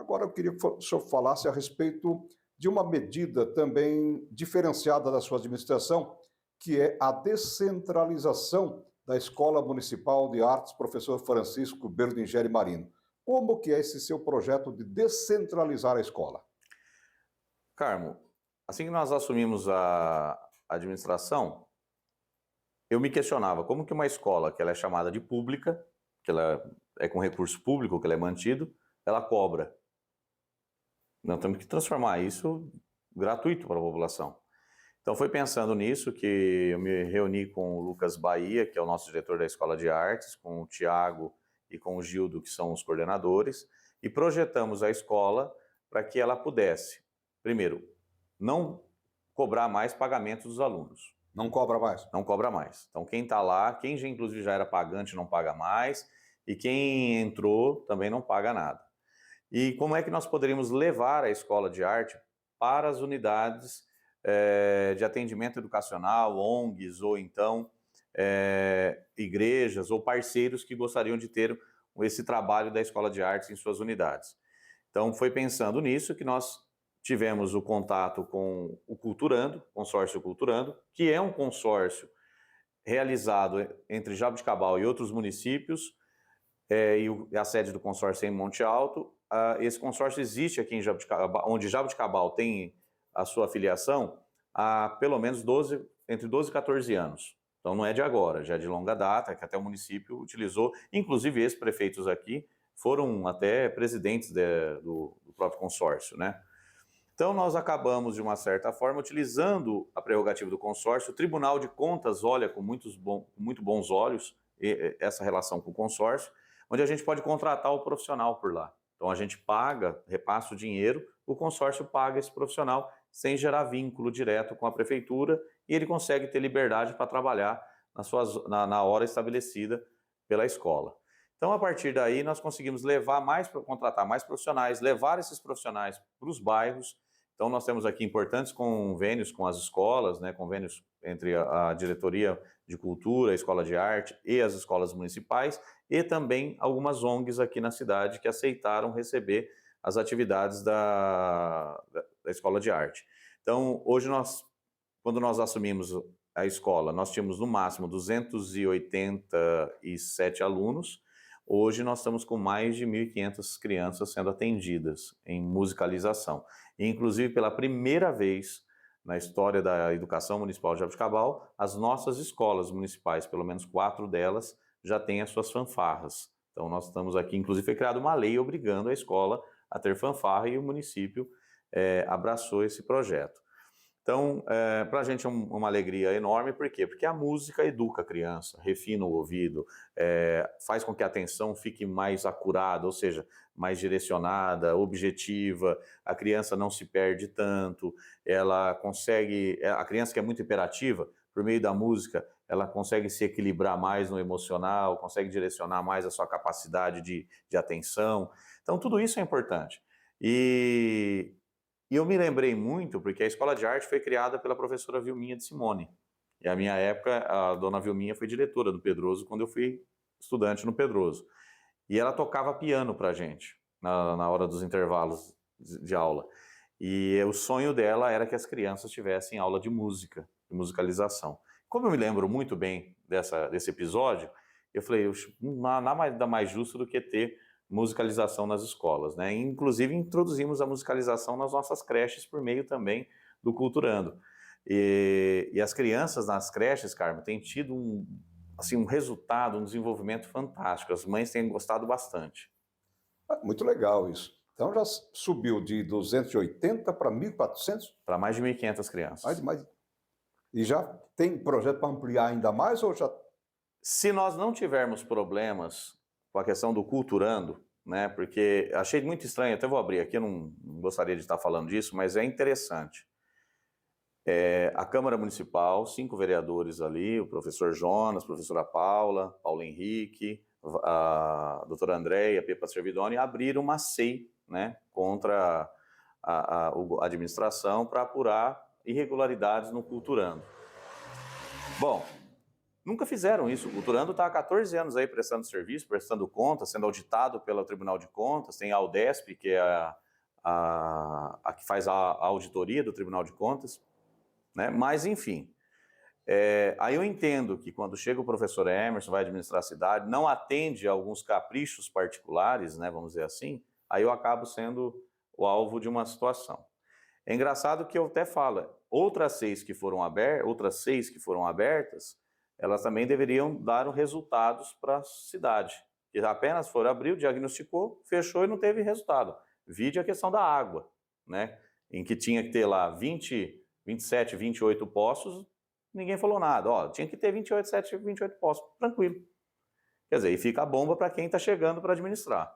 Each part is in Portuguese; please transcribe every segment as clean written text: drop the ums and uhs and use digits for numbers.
Agora eu queria que o senhor falasse a respeito de uma medida também diferenciada da sua administração, que é a descentralização da Escola Municipal de Artes Professor Francisco Berdingeri Marino. Como que é esse seu projeto de descentralizar a escola? Carmo, assim que nós assumimos a administração, eu me questionava como que uma escola que ela é chamada de pública, que ela é com recurso público, que ela é mantido, ela cobra. Nós temos que transformar isso gratuito para a população. Então foi pensando nisso que eu me reuni com o Lucas Bahia, que é o nosso diretor da Escola de Artes, com o Tiago e com o Gildo, que são os coordenadores, e projetamos a escola para que ela pudesse, primeiro, não cobrar mais pagamentos dos alunos. Não cobra mais? Não cobra mais. Então quem está lá, quem já inclusive já era pagante não paga mais, e quem entrou também não paga nada. E como é que nós poderíamos levar a escola de arte para as unidades de atendimento educacional, ONGs, ou então igrejas ou parceiros que gostariam de ter esse trabalho da escola de artes em suas unidades. Então foi pensando nisso que nós tivemos o contato com o Culturando, consórcio Culturando, que é um consórcio realizado entre Jaboticabal e outros municípios, e a sede do consórcio é em Monte Alto. Esse consórcio existe aqui em Jaboticabal, onde Jaboticabal tem a sua filiação há pelo menos entre 12 e 14 anos. Então não é de agora, já é de longa data, que até o município utilizou, inclusive ex-prefeitos aqui foram até presidentes do próprio consórcio, né? Então nós acabamos, de uma certa forma, utilizando a prerrogativa do consórcio. O Tribunal de Contas olha com muito bons olhos essa relação com o consórcio, onde a gente pode contratar o profissional por lá. Então a gente paga, repassa o dinheiro, o consórcio paga esse profissional sem gerar vínculo direto com a prefeitura, e ele consegue ter liberdade para trabalhar na hora estabelecida pela escola. Então a partir daí nós conseguimos contratar mais profissionais, levar esses profissionais para os bairros. Então nós temos aqui importantes convênios com as escolas, né, convênios entre a Diretoria de Cultura, a Escola de Arte e as escolas municipais, e também algumas ONGs aqui na cidade que aceitaram receber as atividades da Escola de Arte. Então hoje quando nós assumimos a escola, nós tínhamos no máximo 287 alunos. Hoje nós estamos com mais de 1.500 crianças sendo atendidas em musicalização. E, inclusive, pela primeira vez na história da educação municipal de Jaboticabal, as nossas escolas municipais, pelo menos 4 delas, já têm as suas fanfarras. Então nós estamos aqui, inclusive foi criada uma lei obrigando a escola a ter fanfarra, e o município abraçou esse projeto. Então, para a gente é uma alegria enorme. Por quê? Porque a música educa a criança, refina o ouvido, faz com que a atenção fique mais acurada, ou seja, mais direcionada, objetiva, a criança não se perde tanto, a criança que é muito hiperativa, por meio da música, ela consegue se equilibrar mais no emocional, consegue direcionar mais a sua capacidade de atenção. Então, tudo isso é importante. E eu me lembrei muito porque a Escola de Arte foi criada pela professora Vilminha de Simone. E a minha época, a dona Vilminha foi diretora do Pedroso quando eu fui estudante no Pedroso. E ela tocava piano pra gente, na hora dos intervalos de aula. E o sonho dela era que as crianças tivessem aula de música, de musicalização. Como eu me lembro muito bem desse episódio, eu falei, nada mais justo do que ter musicalização nas escolas, né? Inclusive introduzimos a musicalização nas nossas creches por meio também do Culturando. E as crianças nas creches, Carmo, têm tido um resultado, um desenvolvimento fantástico. As mães têm gostado bastante. Muito legal isso. Então já subiu de 280 para 1.400? Para mais de 1.500 crianças. E já tem projeto para ampliar ainda mais ou já... Se nós não tivermos problemas com a questão do Culturando, né, porque achei muito estranho, até vou abrir aqui, eu não gostaria de estar falando disso, mas é interessante. A Câmara Municipal, 5 vereadores ali, o professor Jonas, a professora Paula, Paulo Henrique, a doutora Andréia, a Pepa Servidoni, abriram uma SEI, né, contra a administração para apurar irregularidades no Culturando. Bom, nunca fizeram isso. O Culturando está há 14 anos aí prestando serviço, prestando contas, sendo auditado pelo Tribunal de Contas, tem a Aldesp, que é a que faz a auditoria do Tribunal de Contas, né? Mas, enfim, aí eu entendo que quando chega o professor Emerson, vai administrar a cidade, não atende a alguns caprichos particulares, né, vamos dizer assim, aí eu acabo sendo o alvo de uma situação. É engraçado que eu até falo, outras seis que foram abertas, elas também deveriam dar resultados para a cidade. E apenas foram abrir, diagnosticou, fechou e não teve resultado. Vide a questão da água, né? Em que tinha que ter lá 20, 27, 28 poços, ninguém falou nada. Ó, tinha que ter 28 poços, tranquilo. Quer dizer, e fica a bomba para quem está chegando para administrar.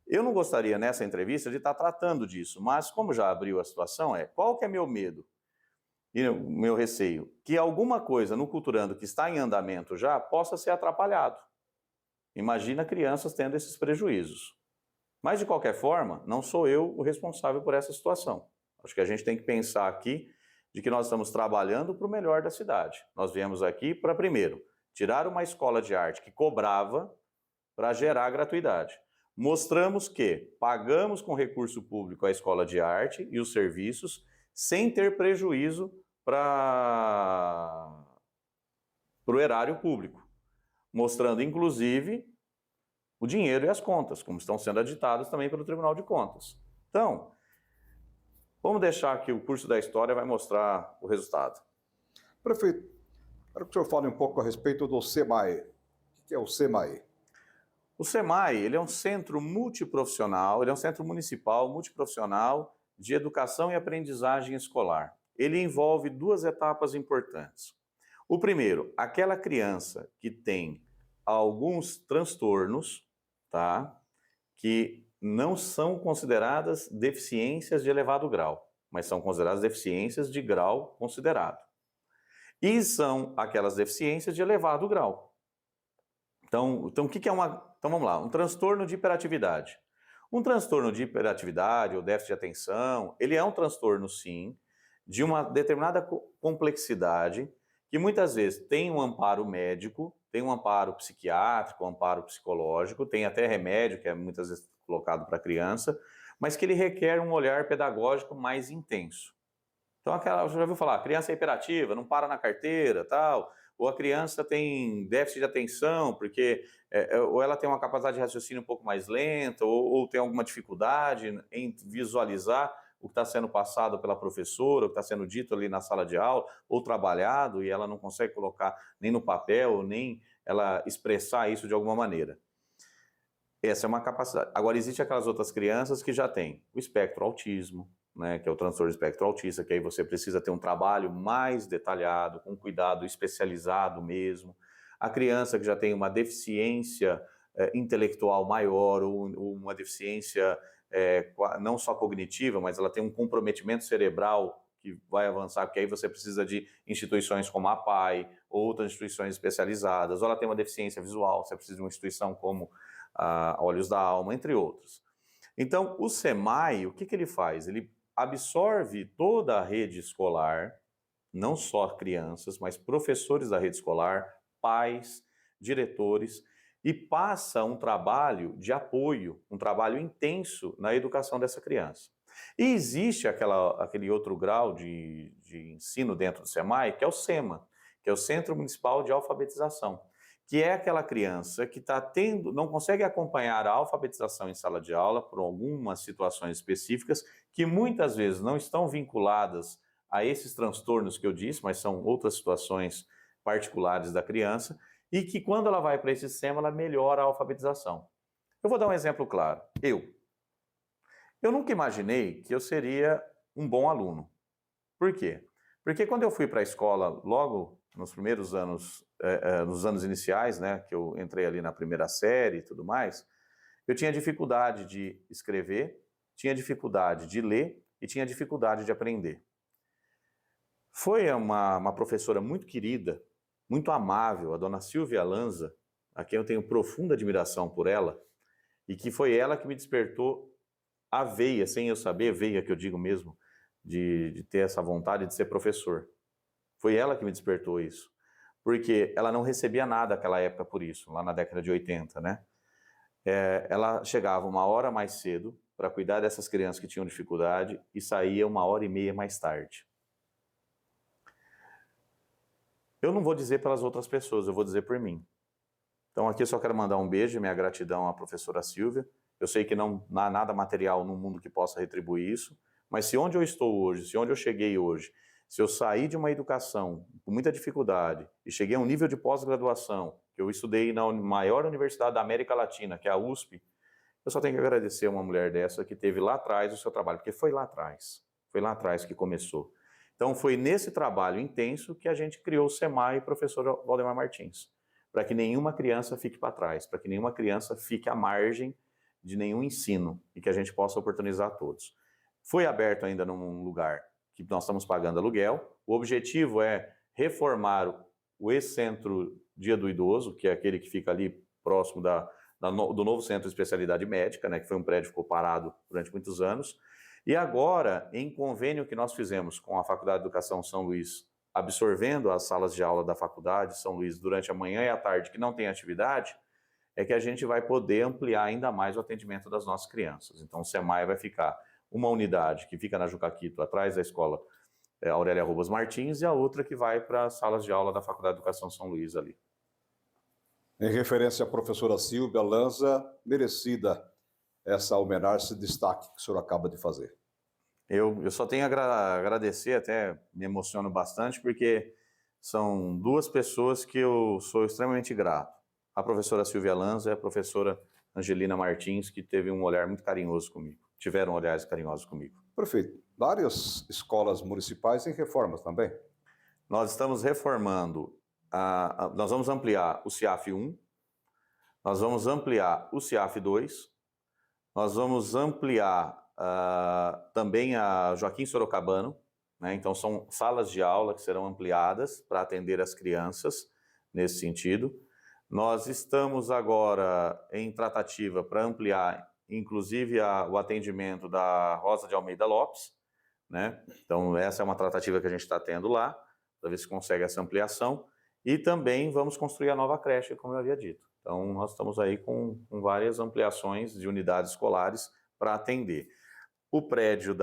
Eu não gostaria nessa entrevista de estar tratando disso, mas como já abriu a situação, qual que é meu medo e o meu receio? Que alguma coisa no Culturando que está em andamento já possa ser atrapalhado. Imagina crianças tendo esses prejuízos. Mas, de qualquer forma, não sou eu o responsável por essa situação. Acho que a gente tem que pensar aqui de que nós estamos trabalhando para o melhor da cidade. Nós viemos aqui para, primeiro, tirar uma escola de arte que cobrava para gerar gratuidade. Mostramos que pagamos com recurso público a escola de arte e os serviços sem ter prejuízo para o erário público. Mostrando, inclusive, o dinheiro e as contas, como estão sendo aditadas também pelo Tribunal de Contas. Então, vamos deixar que o curso da história vai mostrar o resultado. Prefeito, quero que o senhor fale um pouco a respeito do SEMAE. O que é o SEMAE? O SEMAE, ele é um centro multiprofissional, ele é um centro municipal multiprofissional de educação e aprendizagem escolar. Ele envolve duas etapas importantes. O primeiro, aquela criança que tem alguns transtornos, tá? Que não são consideradas deficiências de elevado grau, mas são consideradas deficiências de grau considerado. E são aquelas deficiências de elevado grau. Então o que é Então vamos lá, um transtorno de hiperatividade. Um transtorno de hiperatividade ou déficit de atenção, ele é um transtorno, sim, de uma determinada complexidade, que muitas vezes tem um amparo médico, tem um amparo psiquiátrico, um amparo psicológico, tem até remédio, que é muitas vezes colocado para a criança, mas que ele requer um olhar pedagógico mais intenso. Então, você já ouviu falar, a criança é hiperativa, não para na carteira, tal, ou a criança tem déficit de atenção, porque ou ela tem uma capacidade de raciocínio um pouco mais lenta, ou tem alguma dificuldade em visualizar o que está sendo passado pela professora, o que está sendo dito ali na sala de aula, ou trabalhado, e ela não consegue colocar nem no papel, nem ela expressar isso de alguma maneira. Essa é uma capacidade. Agora, existem aquelas outras crianças que já têm o espectro autismo, né, que é o transtorno de espectro autista, que aí você precisa ter um trabalho mais detalhado, com cuidado especializado mesmo. A criança que já tem uma deficiência intelectual maior, ou uma deficiência não só cognitiva, mas ela tem um comprometimento cerebral que vai avançar, porque aí você precisa de instituições como a APAE, outras instituições especializadas, ou ela tem uma deficiência visual, você precisa de uma instituição como a Olhos da Alma, entre outros. Então, o SEMAE, o que ele faz? Ele absorve toda a rede escolar, não só crianças, mas professores da rede escolar, pais, diretores, e passa um trabalho de apoio, um trabalho intenso na educação dessa criança. E existe aquele outro grau de ensino dentro do SEMAE, que é o SEMA, que é o Centro Municipal de Alfabetização, que é aquela criança que não consegue acompanhar a alfabetização em sala de aula por algumas situações específicas, que muitas vezes não estão vinculadas a esses transtornos que eu disse, mas são outras situações particulares da criança, e que quando ela vai para esse SEMA, ela melhora a alfabetização. Eu vou dar um exemplo claro. Eu nunca imaginei que eu seria um bom aluno. Por quê? Porque quando eu fui para a escola, logo nos primeiros anos, nos anos iniciais, né, que eu entrei ali na primeira série e tudo mais, eu tinha dificuldade de escrever, tinha dificuldade de ler e tinha dificuldade de aprender. Foi uma professora muito querida, muito amável, a dona Silvia Lanza, a quem eu tenho profunda admiração por ela, e que foi ela que me despertou a veia, sem eu saber, veia que eu digo mesmo, de ter essa vontade de ser professor. Foi ela que me despertou isso. porque ela não recebia nada naquela época por isso, lá na década de 80, né? Ela chegava 1 hora mais cedo para cuidar dessas crianças que tinham dificuldade e saía 1 hora e meia mais tarde. Eu não vou dizer pelas outras pessoas, eu vou dizer por mim. Então aqui eu só quero mandar um beijo e minha gratidão à professora Silvia. Eu sei que não há nada material no mundo que possa retribuir isso, mas se onde eu estou hoje, se onde eu cheguei hoje, se eu saí de uma educação com muita dificuldade e cheguei a um nível de pós-graduação, que eu estudei na maior universidade da América Latina, que é a USP, eu só tenho que agradecer a uma mulher dessa que teve lá atrás o seu trabalho, porque foi lá atrás que começou. Então foi nesse trabalho intenso que a gente criou o SEMAI e professor Valdemar Martins, para que nenhuma criança fique para trás, para que nenhuma criança fique à margem de nenhum ensino e que a gente possa oportunizar a todos. Foi aberto ainda num lugar que nós estamos pagando aluguel. O objetivo é reformar o ex-centro Dia do Idoso, que é aquele que fica ali próximo do novo centro de especialidade médica, né, que foi um prédio que ficou parado durante muitos anos. E agora, em convênio que nós fizemos com a Faculdade de Educação São Luís, absorvendo as salas de aula da Faculdade São Luís durante a manhã e a tarde, que não tem atividade, é que a gente vai poder ampliar ainda mais o atendimento das nossas crianças. Então, o SEMAI vai ficar uma unidade que fica na Jucaquito, atrás da escola Aurélia Rubas Martins, e a outra que vai para as salas de aula da Faculdade de Educação São Luís ali. Em referência à professora Silvia Lanza, merecida essa homenagem, esse destaque que o senhor acaba de fazer. Eu só tenho a agradecer, até me emociono bastante, porque são duas pessoas que eu sou extremamente grato. A professora Silvia Lanza e a professora Angelina Martins, que teve um olhar muito carinhoso comigo, tiveram olhares carinhosos comigo. Prefeito, várias escolas municipais em reformas também. Nós estamos reformando, nós vamos ampliar o CIAF 1, nós vamos ampliar o CIAF 2, nós vamos ampliar também a Joaquim Sorocabano, né? Então são salas de aula que serão ampliadas para atender as crianças nesse sentido. Nós estamos agora em tratativa para ampliar, inclusive, o atendimento da Rosa de Almeida Lopes, né? Então essa é uma tratativa que a gente está tendo lá, para ver se consegue essa ampliação. E também vamos construir a nova creche, como eu havia dito. Então nós estamos aí com várias ampliações de unidades escolares para atender. O prédio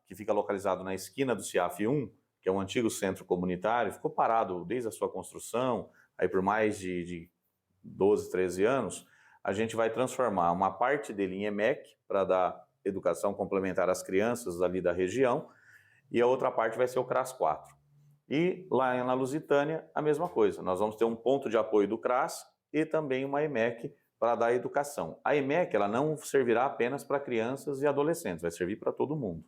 que fica localizado na esquina do CIAF 1, que é um antigo centro comunitário, ficou parado desde a sua construção, aí por mais de 12, 13 anos. A gente vai transformar uma parte dele em EMEC, para dar educação complementar às crianças ali da região, e a outra parte vai ser o CRAS 4. E lá na Lusitânia, a mesma coisa. Nós vamos ter um ponto de apoio do CRAS e também uma EMEC para dar educação. A EMEC ela não servirá apenas para crianças e adolescentes, vai servir para todo mundo.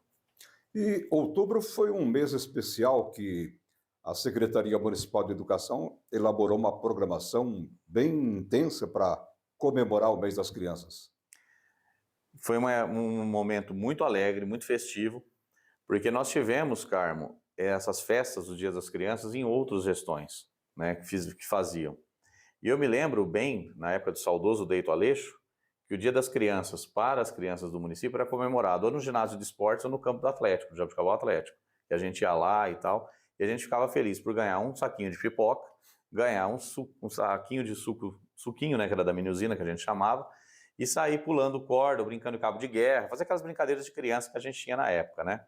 E outubro foi um mês especial que a Secretaria Municipal de Educação elaborou uma programação bem intensa para comemorar o mês das crianças. Foi um momento muito alegre, muito festivo, porque nós tivemos, Carmo, essas festas do Dia das Crianças em outras gestões, né, que faziam. E eu me lembro bem, na época do saudoso Deito Aleixo, que o Dia das Crianças, para as crianças do município, era comemorado ou no ginásio de esportes ou no campo do Atlético, do Jabuticabal Atlético. E a gente ia lá e tal, e a gente ficava feliz por ganhar um saquinho de pipoca, ganhar um saquinho de suquinho, né, que era da mini-usina, que a gente chamava, e sair pulando corda, brincando de cabo de guerra, fazer aquelas brincadeiras de criança que a gente tinha na época, né?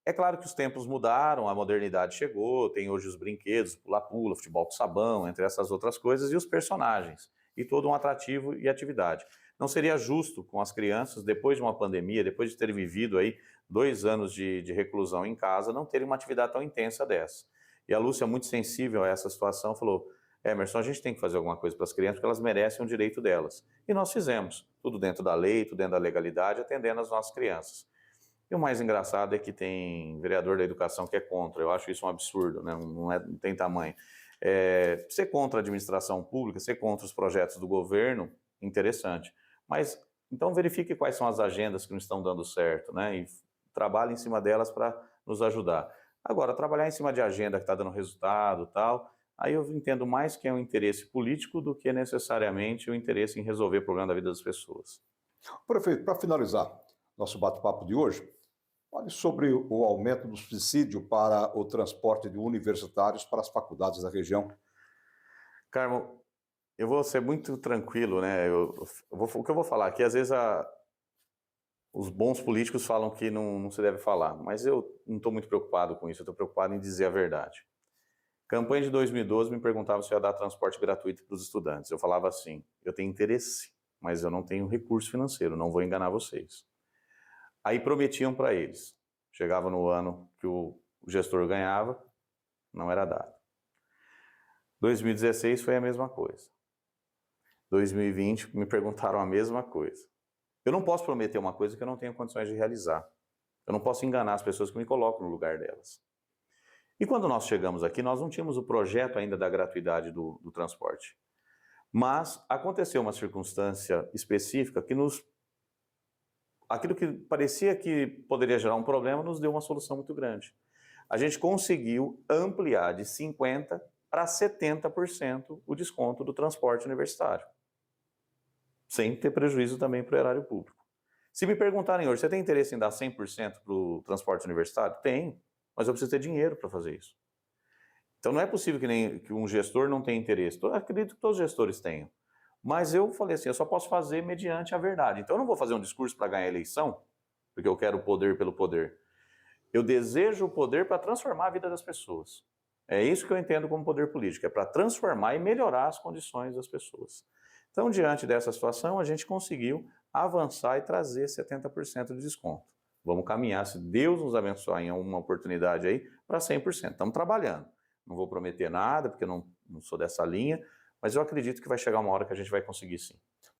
É claro que os tempos mudaram, a modernidade chegou, tem hoje os brinquedos, pula-pula, futebol com sabão, entre essas outras coisas, e os personagens, e todo um atrativo e atividade. Não seria justo com as crianças, depois de uma pandemia, depois de terem vivido aí 2 anos de reclusão em casa, não terem uma atividade tão intensa dessa. E a Lúcia, muito sensível a essa situação, falou: Emerson, a gente tem que fazer alguma coisa para as crianças, porque elas merecem o direito delas. E nós fizemos, tudo dentro da lei, tudo dentro da legalidade, atendendo as nossas crianças. E o mais engraçado é que tem vereador da educação que é contra. Eu acho isso um absurdo, né? Não tem tamanho. Ser contra a administração pública, ser contra os projetos do governo, interessante. Mas, então, verifique quais são as agendas que não estão dando certo, né? E trabalhe em cima delas para nos ajudar. Agora, trabalhar em cima de agenda que está dando resultado e tal, aí eu entendo mais que é um interesse político do que necessariamente o interesse em resolver o problema da vida das pessoas. Prefeito, para finalizar nosso bate-papo de hoje, Fale sobre o aumento do subsídio para o transporte de universitários para as faculdades da região. Carmo, eu vou ser muito tranquilo, né? O que eu vou falar aqui, às vezes os bons políticos falam que não se deve falar, mas eu não estou muito preocupado com isso, eu estou preocupado em dizer a verdade. Campanha de 2012 me perguntava se eu ia dar transporte gratuito para os estudantes. Eu falava assim, eu tenho interesse, mas eu não tenho recurso financeiro, não vou enganar vocês. Aí prometiam para eles. Chegava no ano que o gestor ganhava, não era dado. 2016 foi a mesma coisa. 2020 me perguntaram a mesma coisa. Eu não posso prometer uma coisa que eu não tenho condições de realizar. Eu não posso enganar as pessoas que me colocam no lugar delas. E quando nós chegamos aqui, nós não tínhamos o projeto ainda da gratuidade do transporte. Mas aconteceu uma circunstância específica que aquilo que parecia que poderia gerar um problema nos deu uma solução muito grande. A gente conseguiu ampliar de 50% para 70% o desconto do transporte universitário, sem ter prejuízo também para o erário público. Se me perguntarem hoje, você tem interesse em dar 100% para o transporte universitário? Tenho, mas eu preciso ter dinheiro para fazer isso. Então não é possível que um gestor não tenha interesse. Eu acredito que todos os gestores tenham. Mas eu falei assim, eu só posso fazer mediante a verdade. Então eu não vou fazer um discurso para ganhar a eleição, porque eu quero o poder pelo poder. Eu desejo o poder para transformar a vida das pessoas. É isso que eu entendo como poder político, é para transformar e melhorar as condições das pessoas. Então, diante dessa situação, a gente conseguiu avançar e trazer 70% de desconto. Vamos caminhar, se Deus nos abençoar em uma oportunidade aí, para 100%. Estamos trabalhando. Não vou prometer nada, porque eu não sou dessa linha, mas eu acredito que vai chegar uma hora que a gente vai conseguir sim.